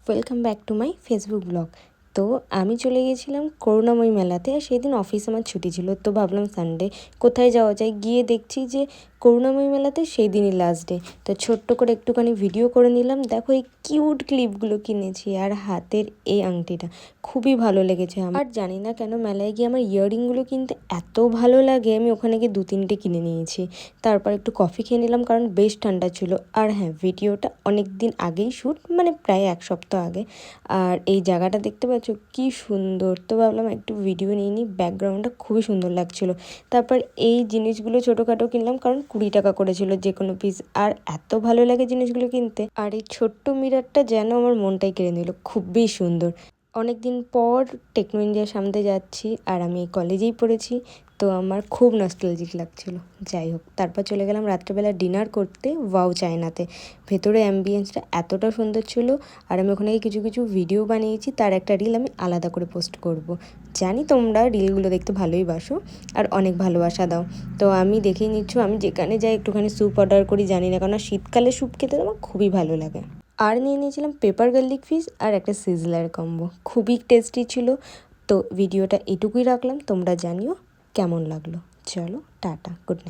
Welcome back to my Facebook blog. তো আমি চলে গিয়েছিলাম করুণাময়ী মেলাতে। সেদিন অফিস আমার ছুটি ছিল, তো ভাবলাম সানডে কোথায় যাওয়া যায়। গিয়ে দেখছি যে করুণাময়ী মেলাতে সেই দিনই লাস্ট ডে। তো ছোট্ট করে একটুখানি ভিডিও করে নিলাম। দেখো এই কিউট ক্লিপগুলো কিনেছি, আর হাতের এই আংটিটা খুবই ভালো লেগেছে আমার। আর জানি না কেন মেলায় গিয়ে আমার ইয়াররিংগুলো কিনতে এত ভালো লাগে, আমি ওখানে গিয়ে 2-3টে কিনে নিয়েছি। তারপর একটু কফি খেয়ে নিলাম, কারণ বেশ ঠান্ডা ছিল। আর হ্যাঁ, ভিডিওটা অনেক দিন আগেই শ্যুট, মানে প্রায় 1 সপ্তাহ আগে। আর এই জায়গাটা দেখতে পাচ্ছ কি সুন্দর, তো ভাবলাম একটু ভিডিও নিয়ে নিই। ব্যাকগ্রাউন্ডটা খুবই সুন্দর লাগছিল। তারপর এই জিনিসগুলো ছোটোখাটো কিনলাম, কারণ 20 টাকা করেছিল যে কোনো পিস। আর এত ভালো লাগে জিনিসগুলো কিনতে। আর এই ছোট্ট মিররটা যেন আমার মনটাই কেড়ে নিল, খুবই সুন্দর। অনেক দিন পর টেকনো ইন্ডিয়ার সামনে যাচ্ছি, আর আমি এই কলেজেই পড়েছি, তো আমার খুব নস্টালজিক লাগছিল। যাই হোক, তারপর চলে গেলাম রাত্রেবেলা ডিনার করতে ওয়াও চায়নাতে। ভেতরে অ্যাম্বিয়েন্সটা এতটা সুন্দর ছিল। আর আমি ওখানে কিছু কিছু ভিডিও বানিয়েছি, তার একটা রিল আমি আলাদা করে পোস্ট করব। জানি তোমরা রিলগুলো দেখতে ভালোই বাসো আর অনেক ভালোবাসা দাও। তো আমি দেখেই নিচ্ছ, আমি যেখানে যাই একটুখানি স্যুপ অর্ডার করি, জানি না কেন শীতকালে স্যুপ খেতে আমার খুবই ভালো লাগে। আর নিয়ে নিয়েছিলাম পেপার গার্লিক ফিশ আর একটা সিজলার কম্বো, খুবই টেস্টি ছিল। তো ভিডিওটা এটুকুই রাখলাম, তোমরা জানিও কেমন লাগলো। চলো টাটা, গুড নাইট।